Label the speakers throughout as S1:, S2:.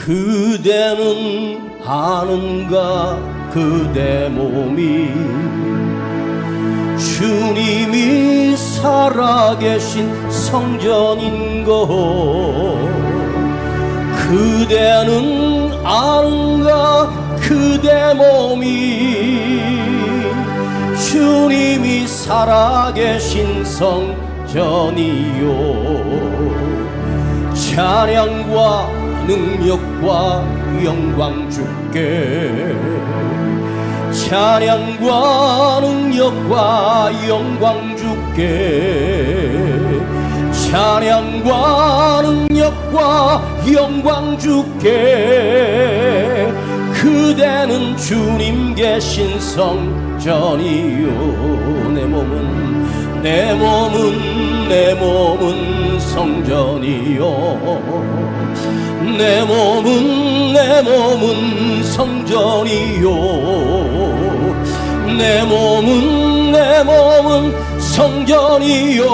S1: 그대는 아는가 그대 몸이 주님이 살아계신 성전인 것. 그대는 아는가 그대 몸이 주님이 살아계신 성전이요. 찬양과 능력과 영광 주께. 찬양과 능력과 영광 주께. 찬양과 능력과 영광 주께. 그대는 주님 계신 성전이요. 내 몸은 성전이요. 내 몸은 성전이요. 내 몸은 성전이요.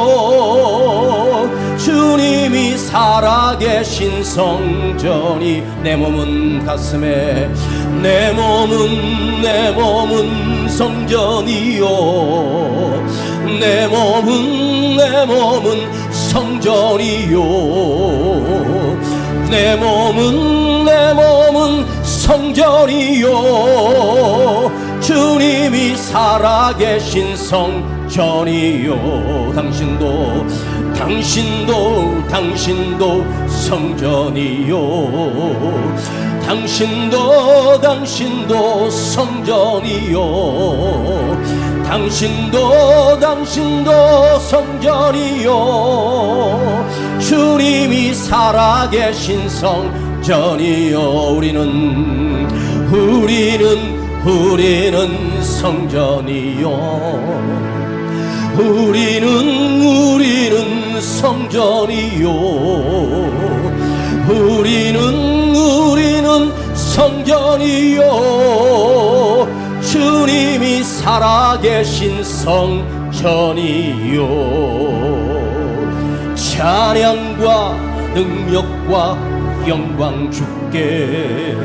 S1: 주님이 살아계신 성전이. 내 몸은 가슴에. 내 몸은 성전이요. 내 몸은 성전이요. 내 몸은 성전이요. 주님이 살아계신 성전이요. 당신도 성전이요. 당신도 성전이요. 당신도 성전이요. 주님이 살아계신 성전이요. 우리는 성전이요. 우리는 성전이요. 우리는 성전이요. 주님이 살아계신 성전이요. 찬양과 능력과 영광 주께.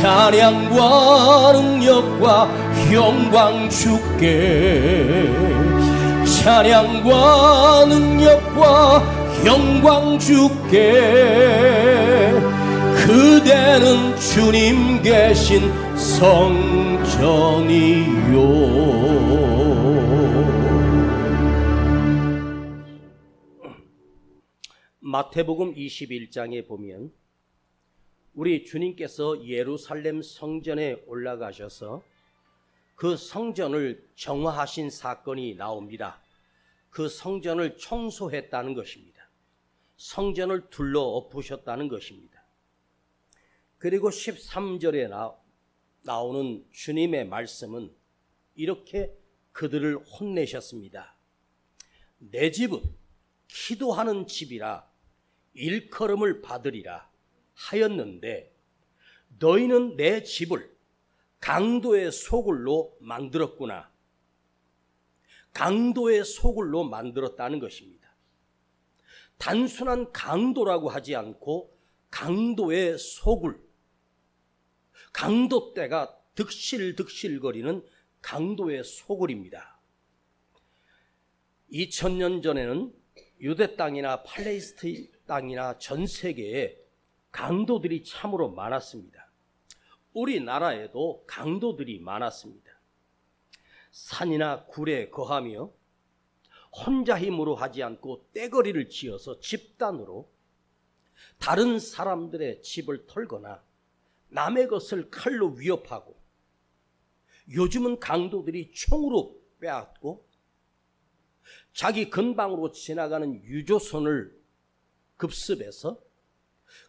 S1: 찬양과 능력과 영광 주께. 찬양과 능력과 영광 주께. 그대는 주님 계신 성전이요. 마태복음 21장에 보면 우리 주님께서 예루살렘 성전에 올라가셔서 그 성전을 정화하신 사건이 나옵니다. 그 성전을 청소했다는 것입니다. 성전을 둘러 엎으셨다는 것입니다. 그리고 13절에 나오는 주님의 말씀은 이렇게 그들을 혼내셨습니다. 내 집은 기도하는 집이라 일컬음을 받으리라 하였는데 너희는 내 집을 강도의 소굴로 만들었구나. 강도의 소굴로 만들었다는 것입니다. 단순한 강도라고 하지 않고 강도의 소굴, 강도떼가 득실득실거리는 강도의 소굴입니다. 2000년 전에는 유대 땅이나 팔레스타인 땅이나 전 세계에 강도들이 참으로 많았습니다. 우리나라에도 강도들이 많았습니다. 산이나 굴에 거하며 혼자 힘으로 하지 않고 떼거리를 지어서 집단으로 다른 사람들의 집을 털거나 남의 것을 칼로 위협하고, 요즘은 강도들이 총으로 빼앗고 자기 근방으로 지나가는 유조선을 급습해서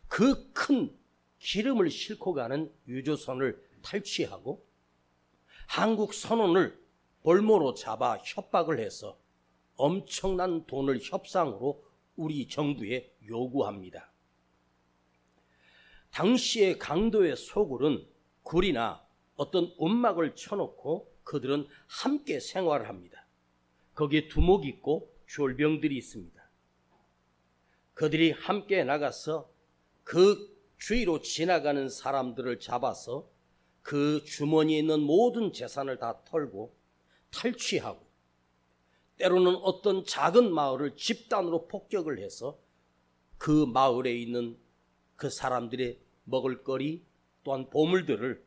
S1: 그 큰 기름을 싣고 가는 유조선을 탈취하고 한국 선원을 볼모로 잡아 협박을 해서 엄청난 돈을 협상으로 우리 정부에 요구합니다. 당시의 강도의 소굴은 굴이나 어떤 움막을 쳐놓고 그들은 함께 생활을 합니다. 거기에 두목이 있고 졸병들이 있습니다. 그들이 함께 나가서 그 주위로 지나가는 사람들을 잡아서 그 주머니에 있는 모든 재산을 다 털고 탈취하고, 때로는 어떤 작은 마을을 집단으로 폭격을 해서 그 마을에 있는 그 사람들의 먹을거리 또한 보물들을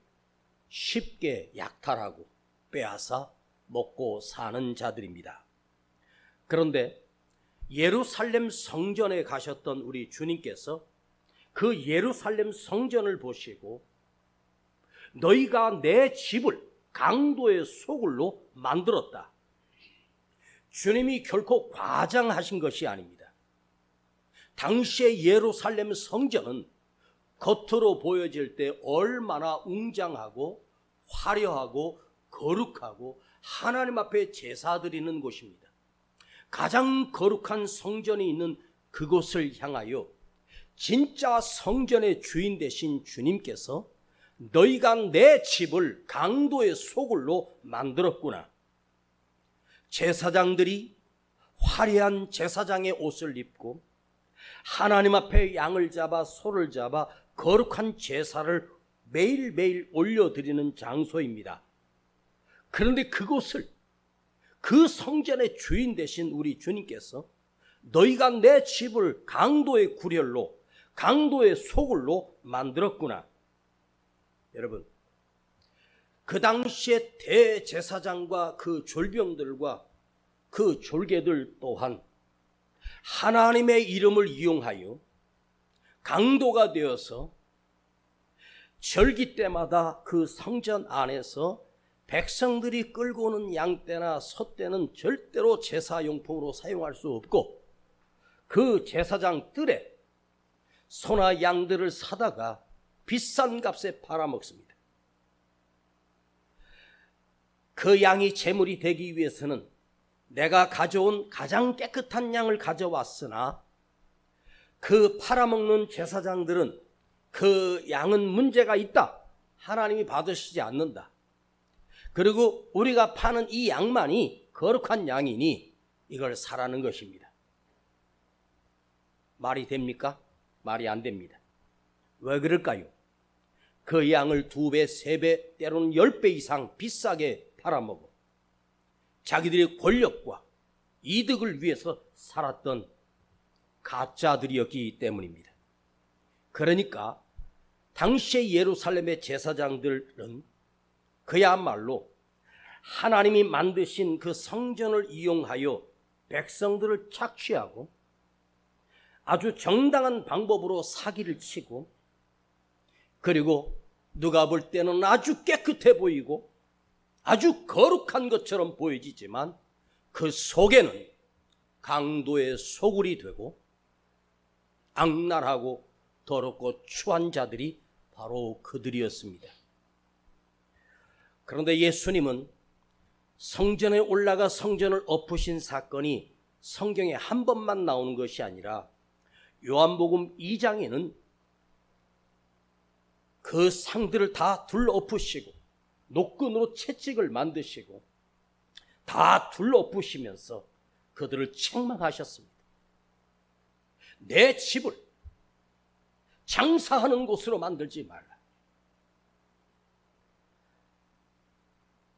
S1: 쉽게 약탈하고 빼앗아 먹고 사는 자들입니다. 그런데 예루살렘 성전에 가셨던 우리 주님께서 그 예루살렘 성전을 보시고 너희가 내 집을 강도의 소굴로 만들었다. 주님이 결코 과장하신 것이 아닙니다. 당시의 예루살렘 성전은 겉으로 보여질 때 얼마나 웅장하고 화려하고 거룩하고 하나님 앞에 제사 드리는 곳입니다. 가장 거룩한 성전이 있는 그곳을 향하여 진짜 성전의 주인 되신 주님께서 너희가 내 집을 강도의 소굴로 만들었구나. 제사장들이 화려한 제사장의 옷을 입고 하나님 앞에 양을 잡아 소를 잡아 거룩한 제사를 매일매일 올려드리는 장소입니다. 그런데 그곳을 그 성전의 주인 되신 우리 주님께서 너희가 내 집을 강도의 구렬로 강도의 소굴로 만들었구나. 여러분, 그 당시에 대제사장과 그 졸병들과 그 졸개들 또한 하나님의 이름을 이용하여 강도가 되어서 절기 때마다 그 성전 안에서 백성들이 끌고 오는 양떼나 솥대는 절대로 제사용품으로 사용할 수 없고, 그 제사장 뜰에 소나 양들을 사다가 비싼 값에 팔아먹습니다. 그 양이 제물이 되기 위해서는 내가 가져온 가장 깨끗한 양을 가져왔으나 그 팔아먹는 제사장들은 그 양은 문제가 있다, 하나님이 받으시지 않는다, 그리고 우리가 파는 이 양만이 거룩한 양이니 이걸 사라는 것입니다. 말이 됩니까? 말이 안 됩니다. 왜 그럴까요? 그 양을 2배, 3배, 때로는 10배 이상 비싸게 팔아먹어 자기들의 권력과 이득을 위해서 살았던 가짜들이었기 때문입니다. 그러니까 당시의 예루살렘의 제사장들은 그야말로 하나님이 만드신 그 성전을 이용하여 백성들을 착취하고 아주 정당한 방법으로 사기를 치고, 그리고 누가 볼 때는 아주 깨끗해 보이고 아주 거룩한 것처럼 보여지지만 그 속에는 강도의 소굴이 되고 악랄하고 더럽고 추한 자들이 바로 그들이었습니다. 그런데 예수님은 성전에 올라가 성전을 엎으신 사건이 성경에 한 번만 나오는 것이 아니라 요한복음 2장에는 그 상들을 다 둘러엎으시고 노끈으로 채찍을 만드시고 다 둘러엎으시면서 그들을 책망하셨습니다. 내 집을 장사하는 곳으로 만들지 말라.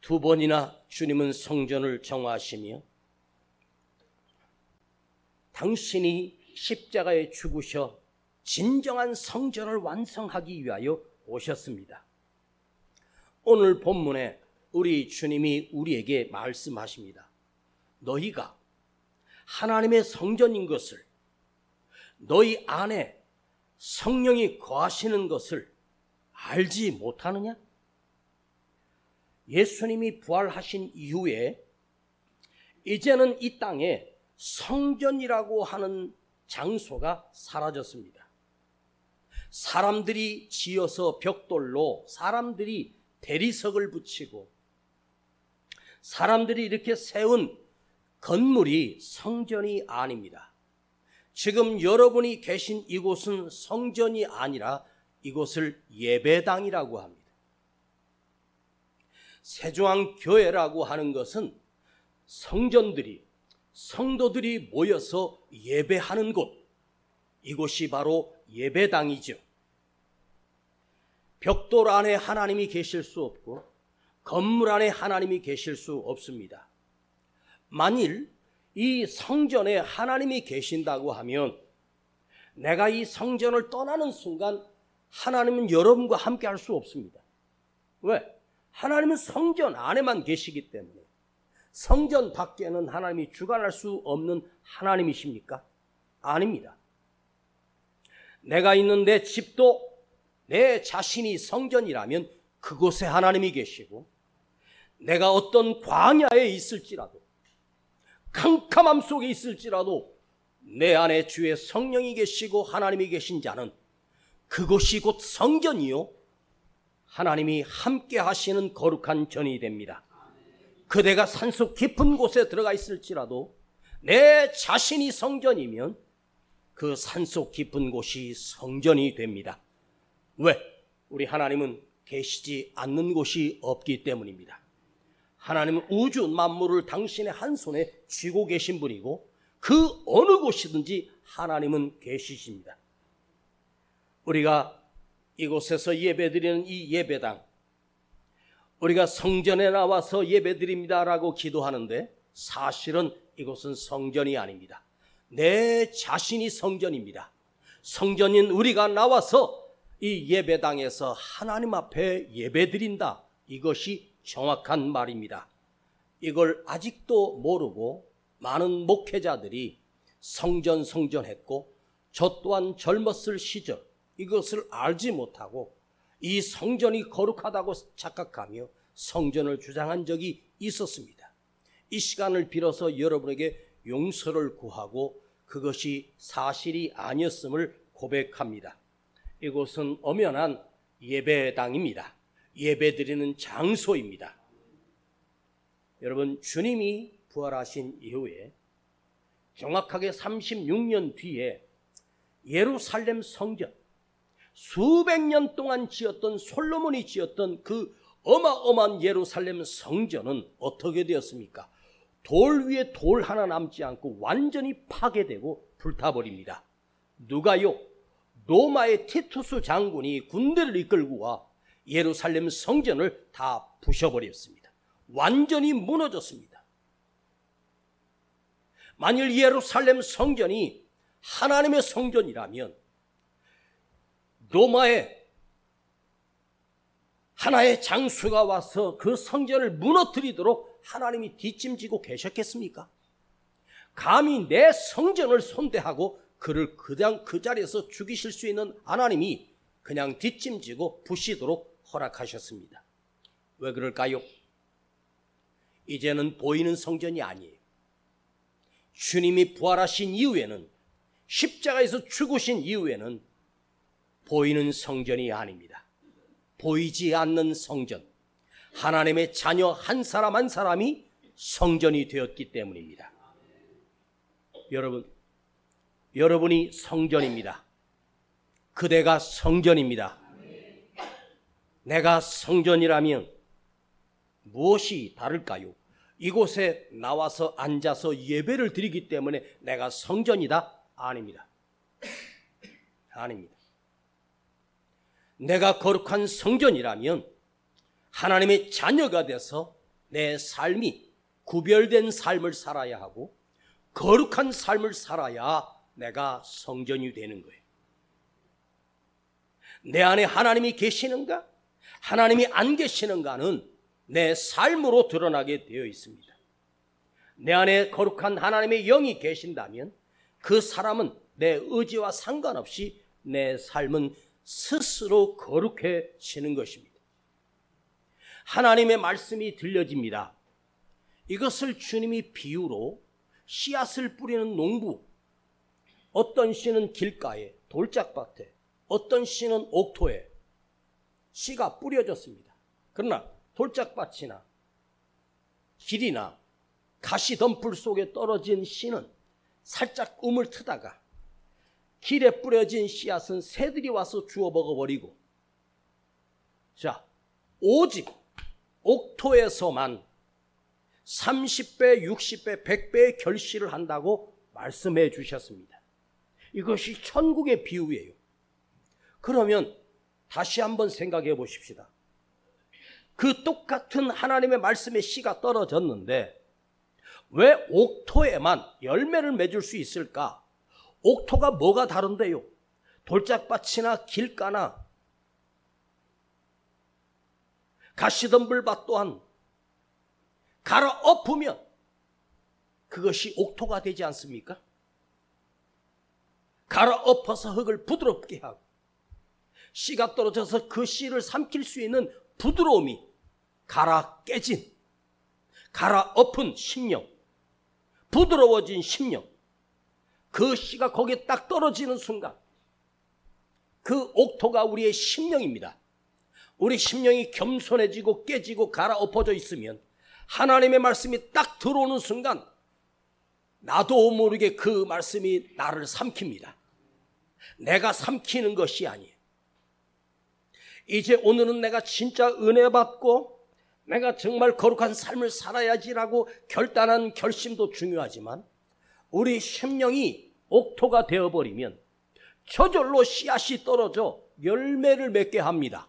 S1: 2번이나 주님은 성전을 정화하시며 당신이 십자가에 죽으셔 진정한 성전을 완성하기 위하여 오셨습니다. 오늘 본문에 우리 주님이 우리에게 말씀하십니다. 너희가 하나님의 성전인 것을, 너희 안에 성령이 거하시는 것을 알지 못하느냐? 예수님이 부활하신 이후에 이제는 이 땅에 성전이라고 하는 장소가 사라졌습니다. 사람들이 지어서 벽돌로 사람들이 대리석을 붙이고 사람들이 이렇게 세운 건물이 성전이 아닙니다. 지금 여러분이 계신 이곳은 성전이 아니라 이곳을 예배당이라고 합니다. 세조항교회라고 하는 것은 성도들이 모여서 예배하는 곳, 이곳이 바로 예배당이죠. 벽돌 안에 하나님이 계실 수 없고 건물 안에 하나님이 계실 수 없습니다. 만일 이 성전에 하나님이 계신다고 하면 내가 이 성전을 떠나는 순간 하나님은 여러분과 함께 할 수 없습니다. 왜? 하나님은 성전 안에만 계시기 때문에. 성전 밖에는 하나님이 주관할 수 없는 하나님이십니까? 아닙니다. 내가 있는 내 집도 내 자신이 성전이라면 그곳에 하나님이 계시고, 내가 어떤 광야에 있을지라도, 캄캄함 속에 있을지라도 내 안에 주의 성령이 계시고 하나님이 계신 자는 그곳이 곧 성전이요 하나님이 함께 하시는 거룩한 전이 됩니다. 그대가 산속 깊은 곳에 들어가 있을지라도 내 자신이 성전이면 그 산속 깊은 곳이 성전이 됩니다. 왜? 우리 하나님은 계시지 않는 곳이 없기 때문입니다. 하나님은 우주 만물을 당신의 한 손에 쥐고 계신 분이고 그 어느 곳이든지 하나님은 계시십니다. 우리가 이곳에서 예배드리는 이 예배당, 우리가 성전에 나와서 예배드립니다라고 기도하는데 사실은 이곳은 성전이 아닙니다. 내 자신이 성전입니다. 성전인 우리가 나와서 이 예배당에서 하나님 앞에 예배드린다. 이것이 정확한 말입니다. 이걸 아직도 모르고 많은 목회자들이 성전했고 저 또한 젊었을 시절 이것을 알지 못하고 이 성전이 거룩하다고 착각하며 성전을 주장한 적이 있었습니다. 이 시간을 빌어서 여러분에게 용서를 구하고 그것이 사실이 아니었음을 고백합니다. 이곳은 엄연한 예배당입니다. 예배드리는 장소입니다. 여러분, 주님이 부활하신 이후에 정확하게 36년 뒤에 예루살렘 성전, 수백 년 동안 지었던 솔로몬이 지었던 그 어마어마한 예루살렘 성전은 어떻게 되었습니까? 돌 위에 돌 하나 남지 않고 완전히 파괴되고 불타버립니다. 누가요? 로마의 티투스 장군이 군대를 이끌고 와 예루살렘 성전을 다 부셔버렸습니다. 완전히 무너졌습니다. 만일 예루살렘 성전이 하나님의 성전이라면 로마의 하나의 장수가 와서 그 성전을 무너뜨리도록 하나님이 뒷짐지고 계셨겠습니까? 감히 내 성전을 손대하고 그를 그냥 그 자리에서 죽이실 수 있는 하나님이 그냥 뒷짐지고 부시도록 허락하셨습니다. 왜 그럴까요? 이제는 보이는 성전이 아니에요. 주님이 부활하신 이후에는, 십자가에서 죽으신 이후에는 보이는 성전이 아닙니다. 보이지 않는 성전, 하나님의 자녀 한 사람 한 사람이 성전이 되었기 때문입니다. 여러분이 성전입니다. 그대가 성전입니다. 내가 성전이라면 무엇이 다를까요? 이곳에 나와서 앉아서 예배를 드리기 때문에 내가 성전이다? 아닙니다. 아닙니다. 내가 거룩한 성전이라면 하나님의 자녀가 돼서 내 삶이 구별된 삶을 살아야 하고 거룩한 삶을 살아야 내가 성전이 되는 거예요. 내 안에 하나님이 계시는가? 하나님이 안 계시는가는 내 삶으로 드러나게 되어 있습니다. 내 안에 거룩한 하나님의 영이 계신다면 그 사람은 내 의지와 상관없이 내 삶은 스스로 거룩해지는 것입니다. 하나님의 말씀이 들려집니다. 이것을 주님이 비유로 씨앗을 뿌리는 농부, 어떤 씨는 길가에 돌짝밭에, 어떤 씨는 옥토에 씨가 뿌려졌습니다. 그러나 돌짝밭이나 길이나 가시덤불 속에 떨어진 씨는 살짝 움을 트다가 길에 뿌려진 씨앗은 새들이 와서 주워 먹어버리고, 자, 오직 옥토에서만 30배, 60배, 100배의 결실을 한다고 말씀해 주셨습니다. 이것이 천국의 비유예요. 그러면 다시 한번 생각해 보십시다. 그 똑같은 하나님의 말씀의 씨가 떨어졌는데 왜 옥토에만 열매를 맺을 수 있을까? 옥토가 뭐가 다른데요? 돌짝밭이나 길가나 가시덤불밭 또한 갈아엎으면 그것이 옥토가 되지 않습니까? 갈아엎어서 흙을 부드럽게 하고 씨가 떨어져서 그 씨를 삼킬 수 있는 부드러움이 갈아 깨진, 갈아엎은 심령, 부드러워진 심령, 그 씨가 거기에 딱 떨어지는 순간 그 옥토가 우리의 심령입니다. 우리 심령이 겸손해지고 깨지고 갈아엎어져 있으면 하나님의 말씀이 딱 들어오는 순간 나도 모르게 그 말씀이 나를 삼킵니다. 내가 삼키는 것이 아니에요. 이제 오늘은 내가 진짜 은혜 받고 내가 정말 거룩한 삶을 살아야지라고 결단한 결심도 중요하지만 우리 심령이 옥토가 되어버리면 저절로 씨앗이 떨어져 열매를 맺게 합니다.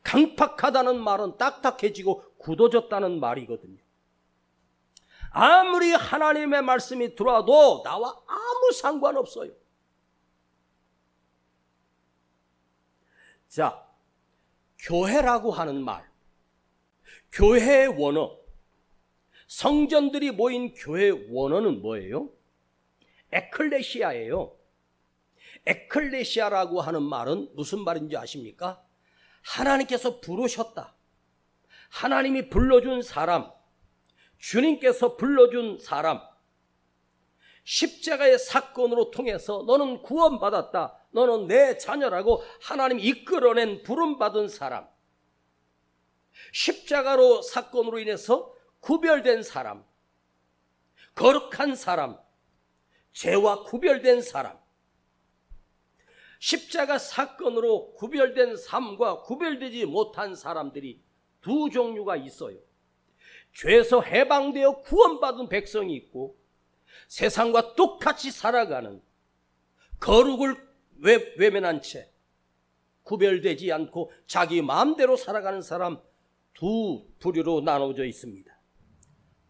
S1: 강팍하다는 말은 딱딱해지고 굳어졌다는 말이거든요. 아무리 하나님의 말씀이 들어와도 나와 아무 상관없어요. 자, 교회라고 하는 말, 교회의 원어, 성전들이 모인 교회의 원어는 뭐예요? 에클레시아예요. 에클레시아라고 하는 말은 무슨 말인지 아십니까? 하나님께서 부르셨다. 하나님이 불러준 사람, 주님께서 불러준 사람, 십자가의 사건으로 통해서 너는 구원받았다. 너는 내 자녀라고 하나님이 이끌어낸 부름받은 사람, 십자가로 사건으로 인해서 구별된 사람, 거룩한 사람, 죄와 구별된 사람, 십자가 사건으로 구별된 삶과 구별되지 못한 사람들이 두 종류가 있어요. 죄에서 해방되어 구원받은 백성이 있고 세상과 똑같이 살아가는 거룩을 외면한 채 구별되지 않고 자기 마음대로 살아가는 사람 두 부류로 나눠져 있습니다.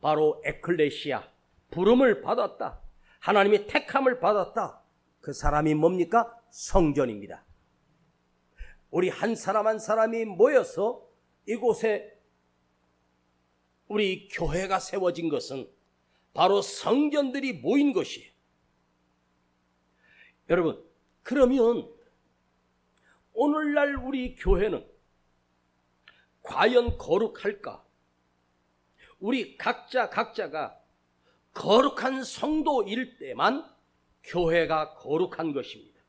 S1: 바로 에클레시아, 부름을 받았다. 하나님의 택함을 받았다. 그 사람이 뭡니까? 성전입니다. 우리 한 사람 한 사람이 모여서 이곳에 우리 교회가 세워진 것은 바로 성전들이 모인 것이에요. 여러분, 그러면 오늘날 우리 교회는 과연 거룩할까? 우리 각자가 거룩한 성도일 때만 교회가 거룩한 것입니다.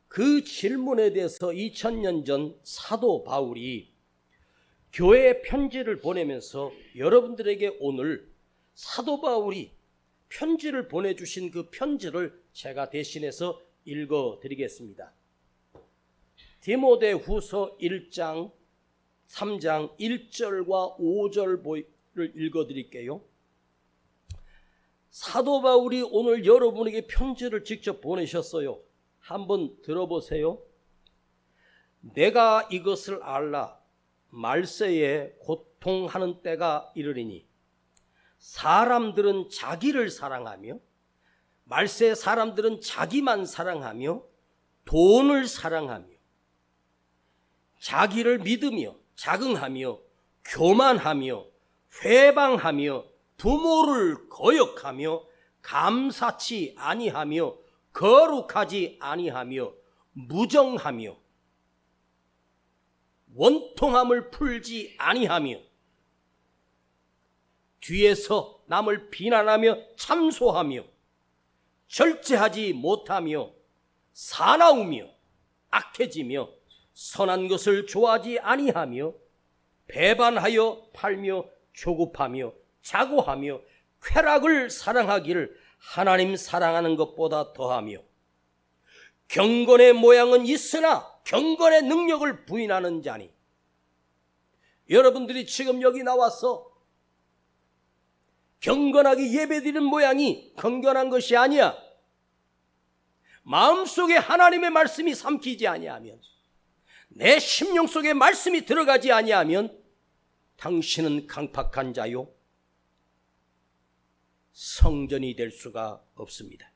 S1: 그 질문에 대해서 2000년 전 사도 바울이 교회에 편지를 보내면서 여러분들에게 오늘 사도 바울이 편지를 보내주신 그 편지를 제가 대신해서 읽어드리겠습니다. 디모데후서 1장 3장 1절과 5절을 읽어드릴게요. 사도 바울이 오늘 여러분에게 편지를 직접 보내셨어요. 한번 들어보세요. 내가 이것을 알라. 말세에 고통하는 때가 이르리니 사람들은 자기를 사랑하며 말세 사람들은 자기만 사랑하며 돈을 사랑하며 자기를 믿으며 자긍하며 교만하며 회방하며 부모를 거역하며 감사치 아니하며 거룩하지 아니하며 무정하며 원통함을 풀지 아니하며 뒤에서 남을 비난하며 참소하며 절제하지 못하며 사나우며 악해지며 선한 것을 좋아하지 아니하며 배반하여 팔며 조급하며 자고하며 쾌락을 사랑하기를 하나님 사랑하는 것보다 더하며 경건의 모양은 있으나 경건의 능력을 부인하는 자니. 여러분들이 지금 여기 나와서 경건하게 예배드리는 모양이 경건한 것이 아니야. 마음속에 하나님의 말씀이 삼키지 아니하면, 내 심령 속에 말씀이 들어가지 아니하면 당신은 강팍한 자요, 성전이 될 수가 없습니다.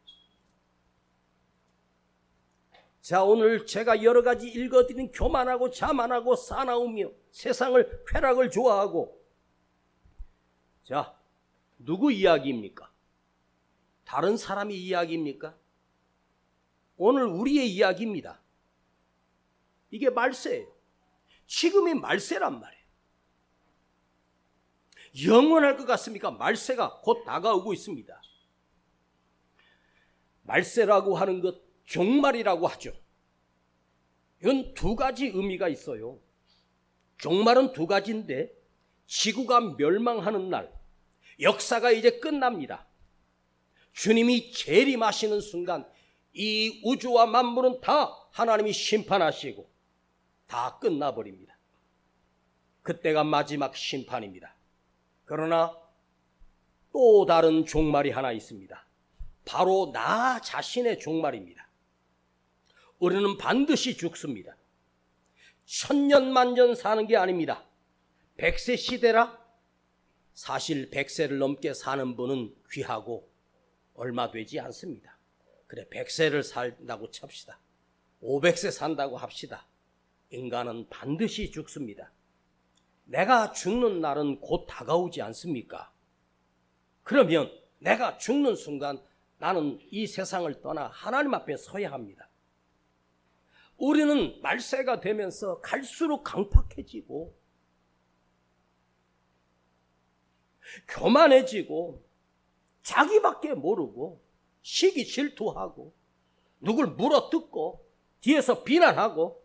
S1: 자, 오늘 제가 여러 가지 읽어드린 교만하고 자만하고 사나우며 세상을 쾌락을 좋아하고, 자, 누구 이야기입니까? 다른 사람의 이야기입니까? 오늘 우리의 이야기입니다. 이게 말세예요. 지금이 말세란 말이에요. 영원할 것 같습니까? 말세가 곧 다가오고 있습니다. 말세라고 하는 것, 종말이라고 하죠. 이건 두 가지 의미가 있어요. 종말은 두 가지인데, 지구가 멸망하는 날, 역사가 이제 끝납니다. 주님이 재림하시는 순간 이 우주와 만물은 다 하나님이 심판하시고 다 끝나버립니다. 그때가 마지막 심판입니다. 그러나 또 다른 종말이 하나 있습니다. 바로 나 자신의 종말입니다. 우리는 반드시 죽습니다. 천년만년 사는 게 아닙니다. 100세 시대라? 사실 100세를 넘게 사는 분은 귀하고 얼마 되지 않습니다. 그래, 100세를 산다고 찹시다. 500세 산다고 합시다. 인간은 반드시 죽습니다. 내가 죽는 날은 곧 다가오지 않습니까? 그러면 내가 죽는 순간 나는 이 세상을 떠나 하나님 앞에 서야 합니다. 우리는 말세가 되면서 갈수록 강팍해지고 교만해지고 자기밖에 모르고 시기 질투하고 누굴 물어뜯고 뒤에서 비난하고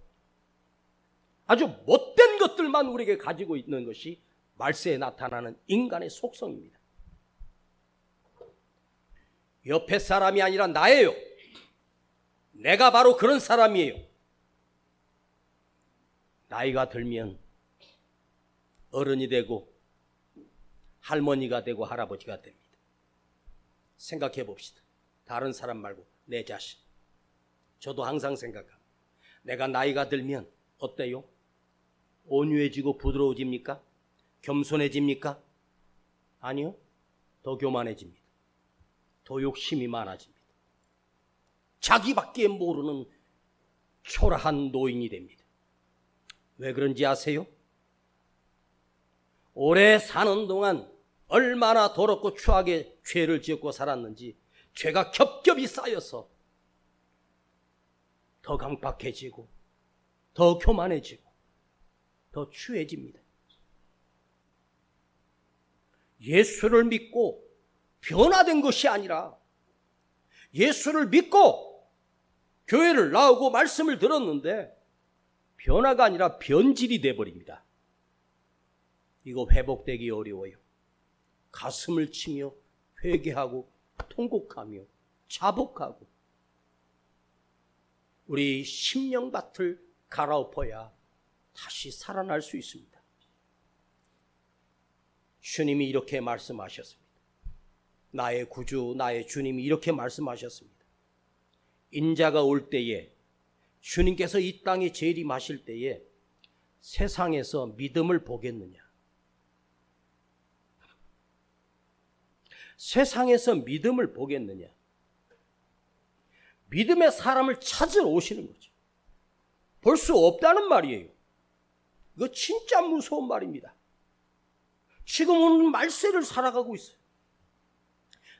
S1: 아주 못된 것들만 우리에게 가지고 있는 것이 말세에 나타나는 인간의 속성입니다. 옆에 사람이 아니라 나예요. 내가 바로 그런 사람이에요. 나이가 들면 어른이 되고 할머니가 되고 할아버지가 됩니다. 생각해 봅시다. 다른 사람 말고 내 자신. 저도 항상 생각합니다. 내가 나이가 들면 어때요? 온유해지고 부드러워집니까? 겸손해집니까? 아니요. 더 교만해집니다. 더 욕심이 많아집니다. 자기밖에 모르는 초라한 노인이 됩니다. 왜 그런지 아세요? 오래 사는 동안 얼마나 더럽고 추하게 죄를 지었고 살았는지 죄가 겹겹이 쌓여서 더 강팍해지고 더 교만해지고 더 추해집니다. 예수를 믿고 변화된 것이 아니라 예수를 믿고 교회를 나오고 말씀을 들었는데 변화가 아니라 변질이 돼버립니다. 이거 회복되기 어려워요. 가슴을 치며 회개하고 통곡하며 자복하고 우리 심령밭을 갈아엎어야 다시 살아날 수 있습니다. 주님이 이렇게 말씀하셨습니다. 나의 구주, 나의 주님이 이렇게 말씀하셨습니다. 인자가 올 때에, 주님께서 이 땅에 재림하실 때에 세상에서 믿음을 보겠느냐? 세상에서 믿음을 보겠느냐? 믿음의 사람을 찾으러 오시는 거죠. 볼 수 없다는 말이에요. 이거 진짜 무서운 말입니다. 지금은 말세를 살아가고 있어요.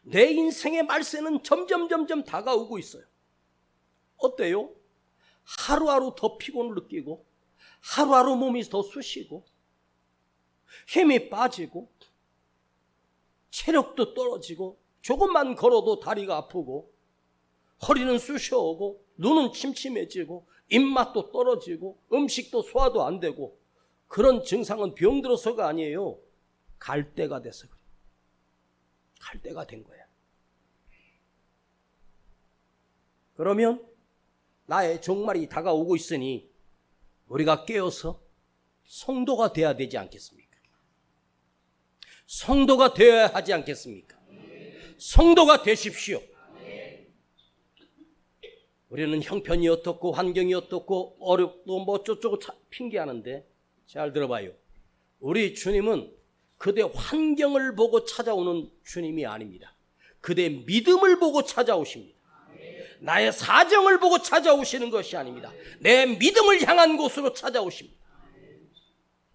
S1: 내 인생의 말세는 점점 다가오고 있어요. 어때요? 하루하루 더 피곤을 느끼고 하루하루 몸이 더 쑤시고 힘이 빠지고 체력도 떨어지고 조금만 걸어도 다리가 아프고 허리는 쑤셔오고 눈은 침침해지고 입맛도 떨어지고 음식도 소화도 안 되고 그런 증상은 병들어서가 아니에요. 갈 때가 돼서 그래요. 갈 때가 된 거야. 그러면 나의 종말이 다가오고 있으니 우리가 깨어서 성도가 돼야 되지 않겠습니까? 성도가 되어야 하지 않겠습니까? 성도가 되십시오. 우리는 형편이 어떻고 환경이 어떻고 어렵고 뭐 어쩌고 핑계하는데, 잘 들어봐요. 우리 주님은 그대 환경을 보고 찾아오는 주님이 아닙니다. 그대 믿음을 보고 찾아오십니다. 나의 사정을 보고 찾아오시는 것이 아닙니다. 내 믿음을 향한 곳으로 찾아오십니다.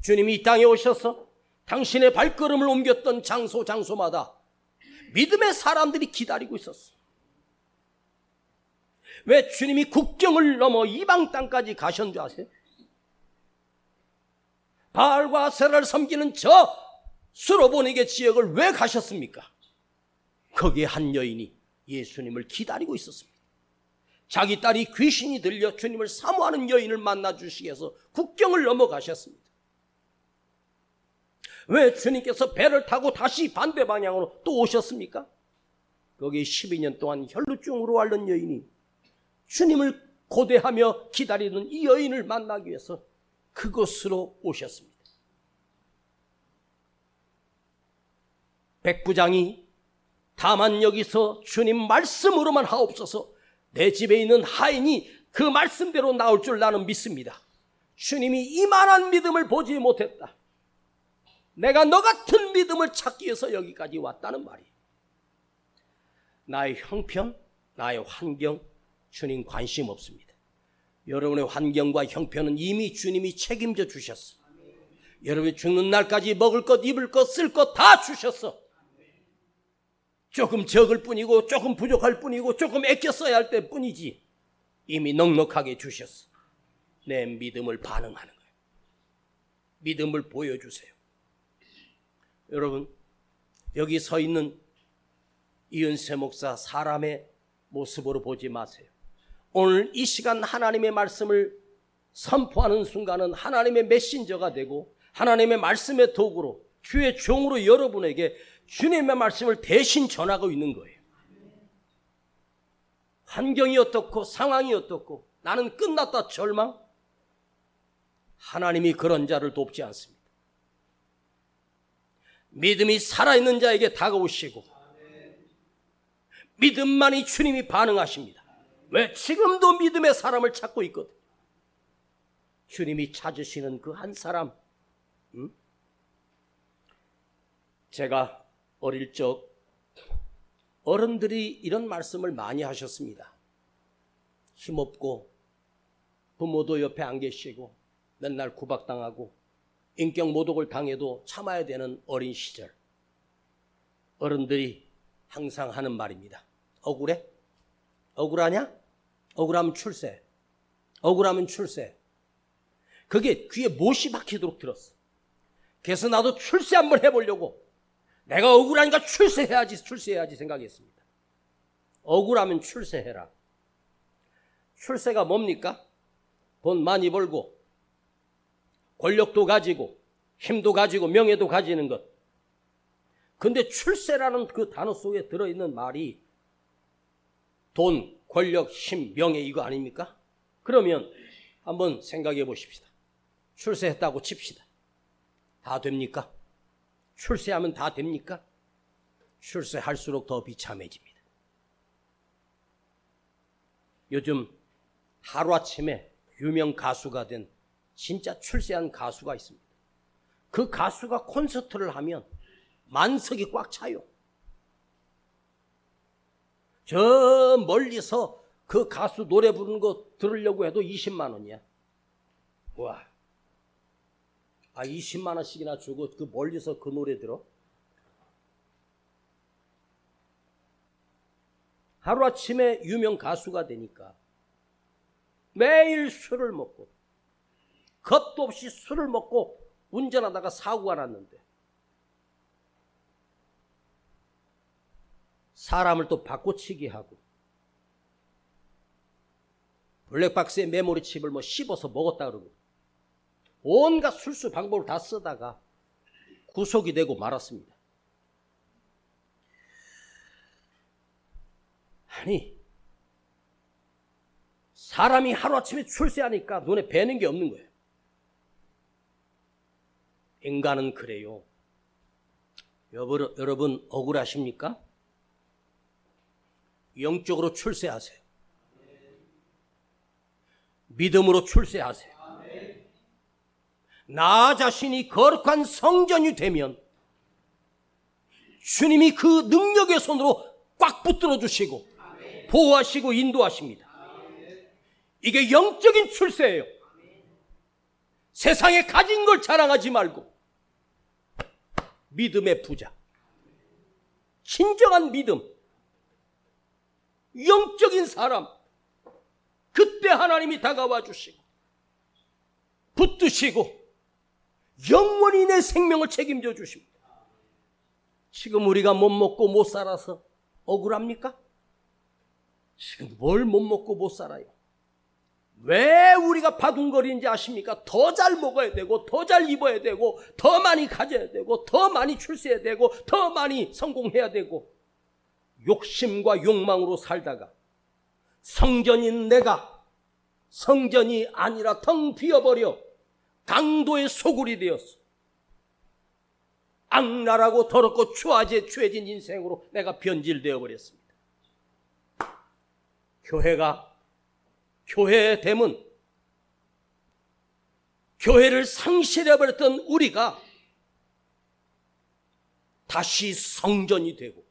S1: 주님이 이 땅에 오셔서 당신의 발걸음을 옮겼던 장소마다 믿음의 사람들이 기다리고 있었어. 왜 주님이 국경을 넘어 이방 땅까지 가셨는 줄 아세요? 바알과 아세라를 섬기는 저 스로보니게 지역을 왜 가셨습니까? 거기에 한 여인이 예수님을 기다리고 있었습니다. 자기 딸이 귀신이 들려 주님을 사모하는 여인을 만나 주시기 위해서 국경을 넘어가셨습니다. 왜 주님께서 배를 타고 다시 반대 방향으로 또 오셨습니까? 거기에 12년 동안 혈루증으로 앓는 여인이 주님을 고대하며 기다리는 이 여인을 만나기 위해서 그곳으로 오셨습니다. 백부장이 다만 여기서 주님 말씀으로만 하옵소서, 내 집에 있는 하인이 그 말씀대로 나올 줄 나는 믿습니다. 주님이 이만한 믿음을 보지 못했다. 내가 너 같은 믿음을 찾기 위해서 여기까지 왔다는 말이에요. 나의 형편, 나의 환경, 주님 관심 없습니다. 여러분의 환경과 형편은 이미 주님이 책임져 주셨어. 여러분이 죽는 날까지 먹을 것, 입을 것, 쓸 것 다 주셨어. 조금 적을 뿐이고 조금 부족할 뿐이고 조금 아껴 써야 할 때 뿐이지 이미 넉넉하게 주셨어. 내 믿음을 반응하는 거예요. 믿음을 보여주세요. 여러분, 여기 서 있는 이은세 목사 사람의 모습으로 보지 마세요. 오늘 이 시간 하나님의 말씀을 선포하는 순간은 하나님의 메신저가 되고 하나님의 말씀의 도구로, 주의 종으로 여러분에게 주님의 말씀을 대신 전하고 있는 거예요. 환경이 어떻고 상황이 어떻고 나는 끝났다 절망? 하나님이 그런 자를 돕지 않습니다. 믿음이 살아있는 자에게 다가오시고 믿음만이 주님이 반응하십니다. 왜? 지금도 믿음의 사람을 찾고 있거든. 주님이 찾으시는 그 한 사람. 제가 어릴 적 어른들이 이런 말씀을 많이 하셨습니다. 힘없고 부모도 옆에 안 계시고 맨날 구박당하고 인격 모독을 당해도 참아야 되는 어린 시절, 어른들이 항상 하는 말입니다. 억울해? 억울하냐? 억울하면 출세. 억울하면 출세. 그게 귀에 못이 박히도록 들었어. 그래서 나도 출세 한번 해보려고, 내가 억울하니까 출세해야지 생각했습니다. 억울하면 출세해라. 출세가 뭡니까? 돈 많이 벌고 권력도 가지고 힘도 가지고 명예도 가지는 것. 근데 출세라는 그 단어 속에 들어있는 말이 돈, 권력, 힘, 명예 이거 아닙니까? 그러면 한번 생각해 보십시다. 출세했다고 칩시다. 다 됩니까? 출세하면 다 됩니까? 출세할수록 더 비참해집니다. 요즘 하루아침에 유명 가수가 된 진짜 출세한 가수가 있습니다. 그 가수가 콘서트를 하면 만석이 꽉 차요. 저 멀리서 그 가수 노래 부르는 거 들으려고 해도 20만 원이야. 와, 20만 원씩이나 주고 그 멀리서 그 노래 들어? 하루아침에 유명 가수가 되니까 매일 술을 먹고 겁도 없이 술을 먹고 운전하다가 사고가 났는데 사람을 또 바꿔치기 하고 블랙박스에 메모리 칩을 뭐 씹어서 먹었다 그러고 온갖 술수 방법을 다 쓰다가 구속이 되고 말았습니다. 아니, 사람이 하루아침에 출세하니까 눈에 뵈는 게 없는 거예요. 인간은 그래요. 여러분 억울하십니까? 영적으로 출세하세요. 믿음으로 출세하세요. 나 자신이 거룩한 성전이 되면 주님이 그 능력의 손으로 꽉 붙들어 주시고 보호하시고 인도하십니다. 이게 영적인 출세예요. 세상에 가진 걸 자랑하지 말고 믿음의 부자, 진정한 믿음, 영적인 사람, 그때 하나님이 다가와 주시고 붙드시고 영원히 내 생명을 책임져 주십니다. 지금 우리가 못 먹고 못 살아서 억울합니까? 지금 뭘 못 먹고 못 살아요? 왜 우리가 바둥거리는지 아십니까? 더 잘 먹어야 되고 더 잘 입어야 되고 더 많이 가져야 되고 더 많이 출세해야 되고 더 많이 성공해야 되고 욕심과 욕망으로 살다가 성전인 내가 성전이 아니라 텅 비어버려 강도의 소굴이 되었어. 악랄하고 더럽고 추해진 인생으로 내가 변질되어 버렸습니다. 교회의 됨은 교회를 상실해버렸던 우리가 다시 성전이 되고,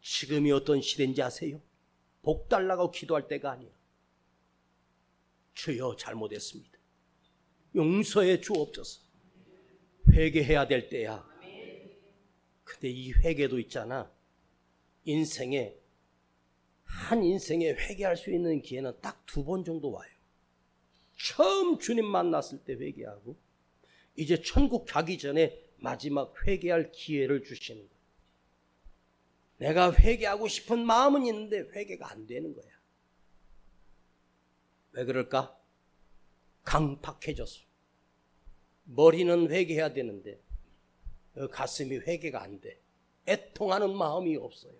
S1: 지금이 어떤 시대인지 아세요? 복 달라고 기도할 때가 아니야. 주여 잘못했습니다. 용서해 주옵소서. 회개해야 될 때야. 근데 이 회개도 있잖아. 한 인생에 회개할 수 있는 기회는 딱 2번 정도 와요. 처음 주님 만났을 때 회개하고, 이제 천국 가기 전에 마지막 회개할 기회를 주시는 거예요. 내가 회개하고 싶은 마음은 있는데 회개가 안 되는 거야. 왜 그럴까? 강팍해졌어. 머리는 회개해야 되는데 가슴이 회개가 안 돼. 애통하는 마음이 없어요.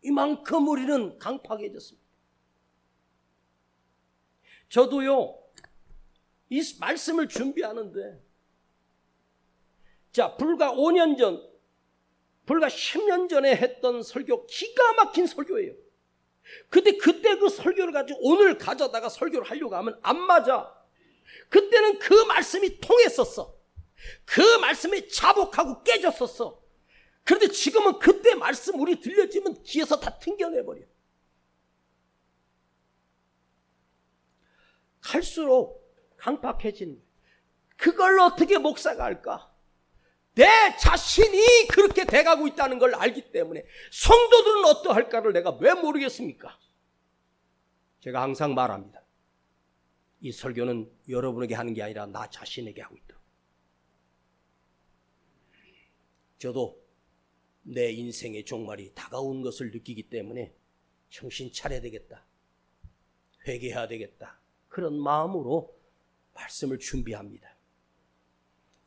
S1: 이만큼 우리는 강팍해졌습니다. 저도요, 이 말씀을 준비하는데, 자, 불과 5년 전, 불과 10년 전에 했던 설교, 기가 막힌 설교예요. 근데 그때 그 설교를 가지고 오늘 가져다가 설교를 하려고 하면 안 맞아. 그때는 그 말씀이 통했었어. 그 말씀이 자복하고 깨졌었어. 그런데 지금은 그때 말씀 우리 들려지면 귀에서 다 튕겨내버려. 갈수록 강팍해지는 거예요. 그걸 어떻게 목사가 할까? 내 자신이 그렇게 돼가고 있다는 걸 알기 때문에 성도들은 어떠할까를 내가 왜 모르겠습니까? 제가 항상 말합니다. 이 설교는 여러분에게 하는 게 아니라 나 자신에게 하고 있다. 저도 내 인생의 종말이 다가온 것을 느끼기 때문에 정신 차려야 되겠다. 회개해야 되겠다. 그런 마음으로 말씀을 준비합니다.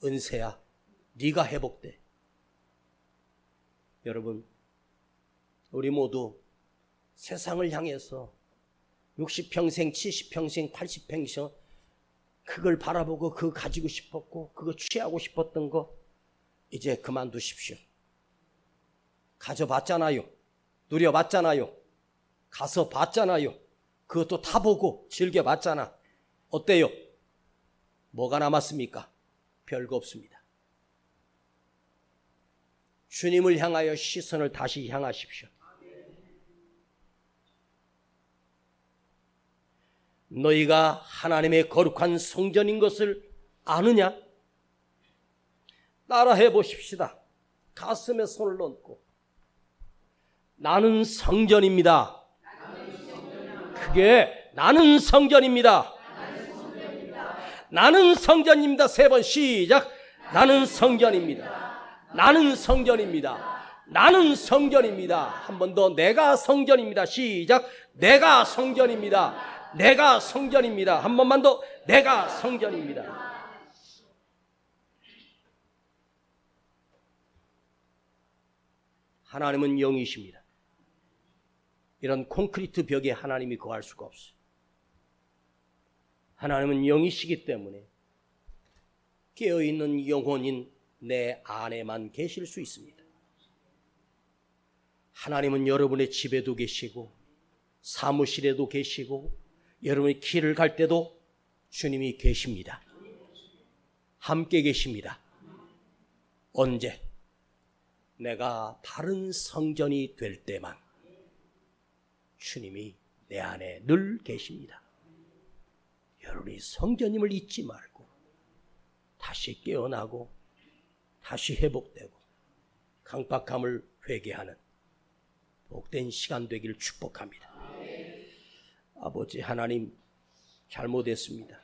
S1: 은세야, 네가 회복돼. 여러분, 우리 모두 세상을 향해서 60평생, 70평생, 80평생 그걸 바라보고 그거 가지고 싶었고 그거 취하고 싶었던 거 이제 그만두십시오. 가져봤잖아요. 누려봤잖아요. 가서 봤잖아요. 그것도 타보고 즐겨봤잖아. 어때요? 뭐가 남았습니까? 별거 없습니다. 주님을 향하여 시선을 다시 향하십시오. 너희가 하나님의 거룩한 성전인 것을 아느냐? 따라해 보십시다. 가슴에 손을 얹고 나는 성전입니다. 크게 나는 성전입니다. 나는 성전입니다. 3번 시작. 나는 성전입니다. 나는 성전입니다. 나는 성전입니다. 한 번 더 내가 성전입니다. 시작. 내가 성전입니다. 내가 성전입니다. 한 번만 더 내가 성전입니다. 하나님은 영이십니다. 이런 콘크리트 벽에 하나님이 거할 수가 없어요. 하나님은 영이시기 때문에 깨어있는 영혼인 내 안에만 계실 수 있습니다. 하나님은 여러분의 집에도 계시고 사무실에도 계시고 여러분이 길을 갈 때도 주님이 계십니다. 함께 계십니다. 언제? 내가 바른 성전이 될 때만 주님이 내 안에 늘 계십니다. 여러분이 성전임을 잊지 말고 다시 깨어나고 다시 회복되고 강박함을 회개하는 복된 시간 되기를 축복합니다. 아버지 하나님, 잘못했습니다.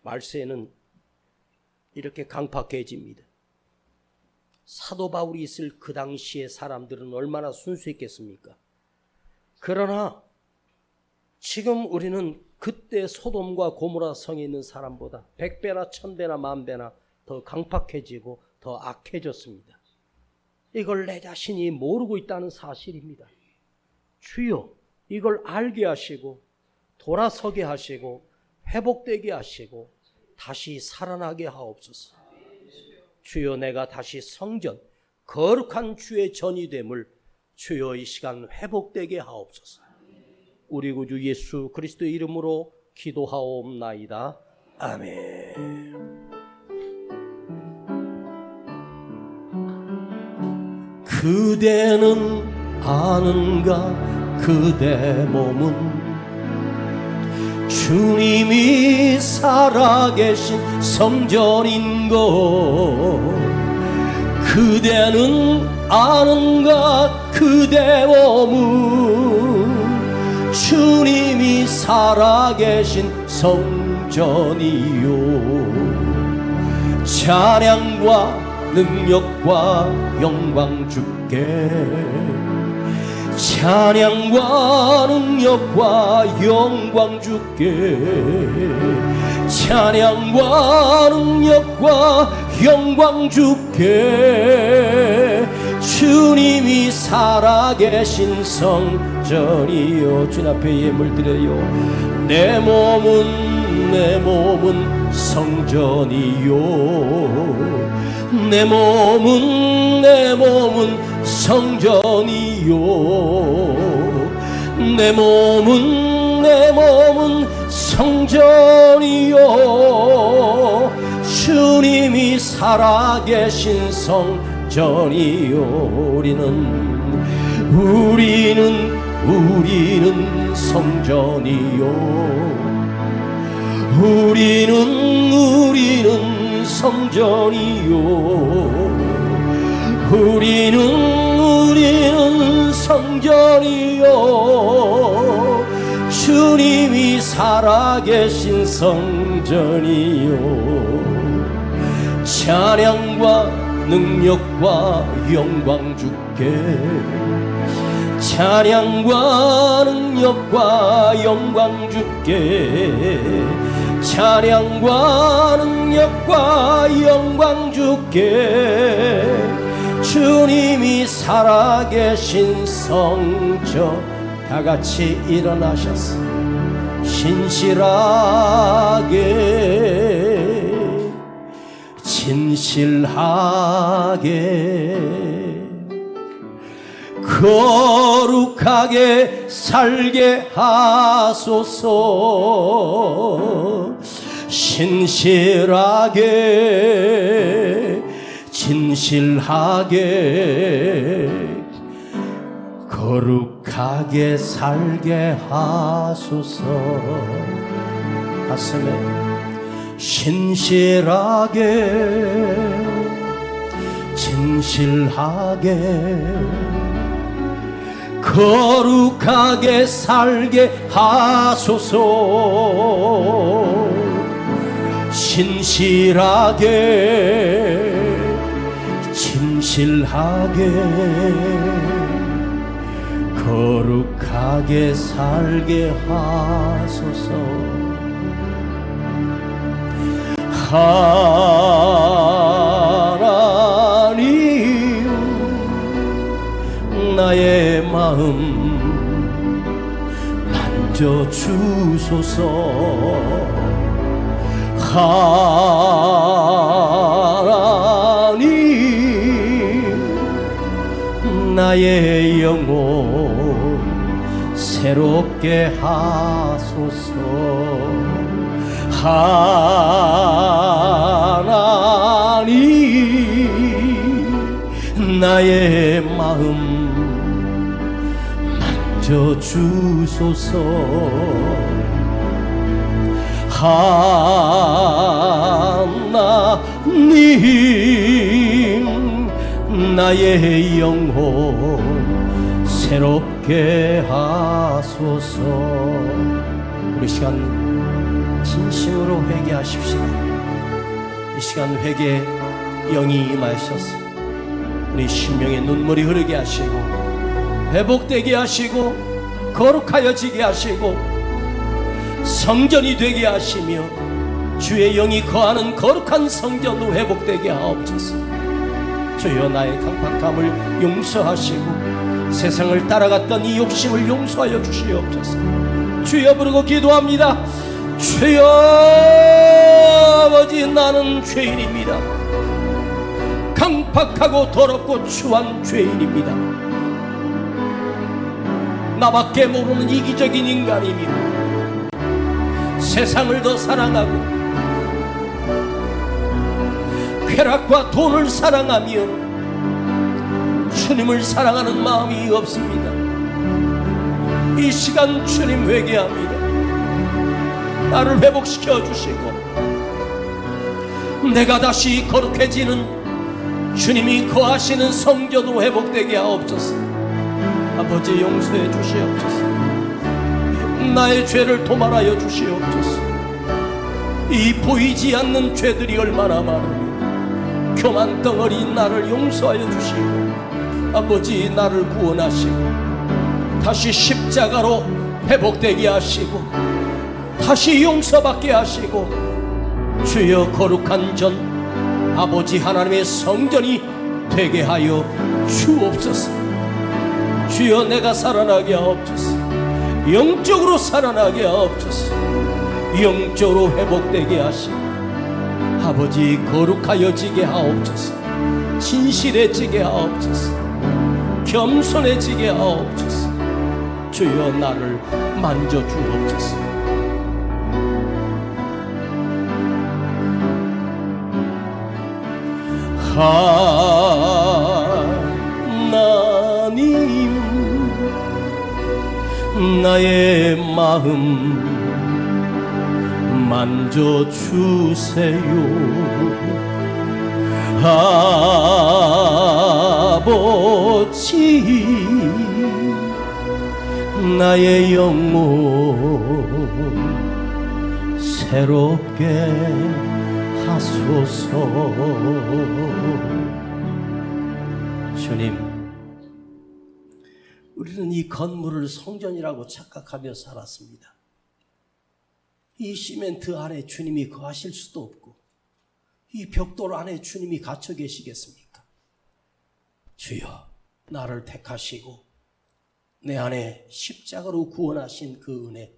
S1: 말세에는 이렇게 강팍해집니다. 사도 바울이 있을 그 당시의 사람들은 얼마나 순수했겠습니까? 그러나 지금 우리는 그때 소돔과 고모라 성에 있는 사람보다 100배나 1000배나 10,000배나 더 강팍해지고 더 악해졌습니다. 이걸 내 자신이 모르고 있다는 사실입니다. 주여, 이걸 알게 하시고 돌아서게 하시고 회복되게 하시고 다시 살아나게 하옵소서. 주여, 내가 다시 성전, 거룩한 주의 전이 됨을 주여 이 시간 회복되게 하옵소서. 우리 구주 예수 그리스도의 이름으로 기도하옵나이다. 아멘. 그대는 아는가, 그대 몸은 주님이 살아계신 성전인 것. 그대는 아는가, 그대 몸은 주님이 살아계신 성전이요. 찬양과 능력과 영광 주께, 찬양과 능력과 영광 주께, 찬양과 능력과 영광 주께. 주님이 살아계신 성전이요. 주님 앞에 예물 드려요. 내 몸은 성전이요. 내 몸은 성전이요. 내 몸은 성전이요. 주님이 살아계신 성전이요. 우리는 성전이요. 우리는 성전이요. 우리는 성전이요. 주님이 살아계신 성전이요. 찬양과 능력과 영광 주께, 찬양과 능력과 영광 주께, 찬양과 능력과 영광 주께. 주님이 살아계신 성전. 다같이 일어나셔서 신실하게 진실하게 거룩하게 살게 하소서. 신실하게 진실하게 거룩하게 살게 하소서. 가슴에 신실하게 진실하게 거룩하게 살게 하소서. 신실하게 진실하게 거룩하게 살게 하소서. 하나님, 나의 마음 만져주소서. 하나님, 나의 영혼 새롭게 하소서. 하나님 나의 마음 만져주소서. 하나님 나의 영혼 새롭게 하소서. 우리 시간 진심으로 회개하십시다. 이 시간 회개 영이 임하셔서 우리 심령의 눈물이 흐르게 하시고 회복되게 하시고 거룩하여지게 하시고 성전이 되게 하시며 주의 영이 거하는 거룩한 성전으로 회복되게 하옵소서. 주여 나의 강팍함을 용서하시고 세상을 따라갔던 이 욕심을 용서하여 주시옵소서. 주여 부르고 기도합니다. 주여 아버지, 나는 죄인입니다. 강팍하고 더럽고 추한 죄인입니다. 나밖에 모르는 이기적인 인간이며 세상을 더 사랑하고 쾌락과 돈을 사랑하며 주님을 사랑하는 마음이 없습니다. 이 시간 주님 회개합니다. 나를 회복시켜 주시고 내가 다시 거룩해지는 주님이 거하시는 성전으로 회복되게 하옵소서. 아버지 용서해 주시옵소서. 나의 죄를 도말하여 주시옵소서. 이 보이지 않는 죄들이 얼마나 많으며 교만 덩어리 나를 용서하여 주시고 아버지 나를 구원하시고 다시 십자가로 회복되게 하시고 다시 용서받게 하시고 주여 거룩한 전 아버지 하나님의 성전이 되게 하여 주옵소서. 주여 내가 살아나게 하옵소서. 영적으로 살아나게 하옵소서. 영적으로 회복되게 하시고 아버지 거룩하여지게 하옵소서. 진실해지게 하옵소서. 겸손해지게 하옵소서. 주여 나를 만져주옵소서. 하나님 나의 마음 만져주세요. 아버지 나의 영혼 새롭게 하소서. 주님, 우리는 이 건물을 성전이라고 착각하며 살았습니다. 이 시멘트 안에 주님이 거하실 수도 없고 이 벽돌 안에 주님이 갇혀 계시겠습니까? 주여, 나를 택하시고 내 안에 십자가로 구원하신 그 은혜,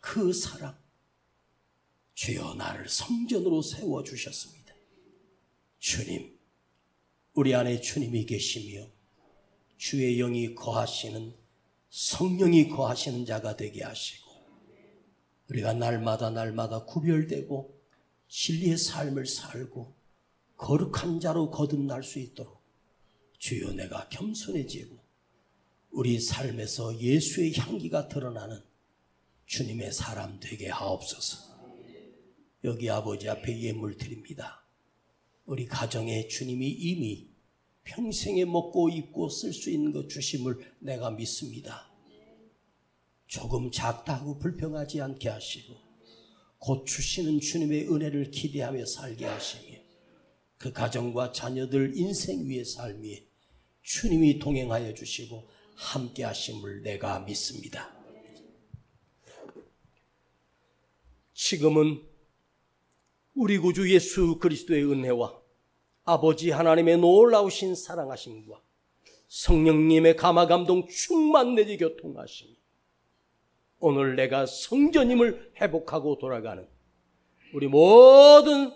S1: 그 사랑, 주여 나를 성전으로 세워주셨습니다. 주님, 우리 안에 주님이 계시며 주의 영이 거하시는, 성령이 거하시는 자가 되게 하시고 우리가 날마다 구별되고 진리의 삶을 살고 거룩한 자로 거듭날 수 있도록 주여 내가 겸손해지고 우리 삶에서 예수의 향기가 드러나는 주님의 사람 되게 하옵소서. 여기 아버지 앞에 예물 드립니다. 우리 가정에 주님이 이미 평생에 먹고 입고 쓸 수 있는 것 주심을 내가 믿습니다. 조금 작다고 불평하지 않게 하시고 곧 주시는 주님의 은혜를 기대하며 살게 하시며 그 가정과 자녀들 인생 위의 삶 위에 주님이 동행하여 주시고 함께 하심을 내가 믿습니다. 지금은 우리 구주 예수 그리스도의 은혜와 아버지 하나님의 놀라우신 사랑하심과 성령님의 감화감동 충만 내지 교통하심이 오늘 내가 성전임을 회복하고 돌아가는 우리 모든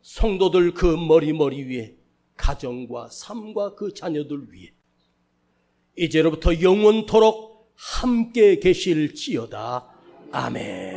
S1: 성도들 그 머리 위에 가정과 삶과 그 자녀들 위에 이제로부터 영원토록 함께 계실지어다. 아멘.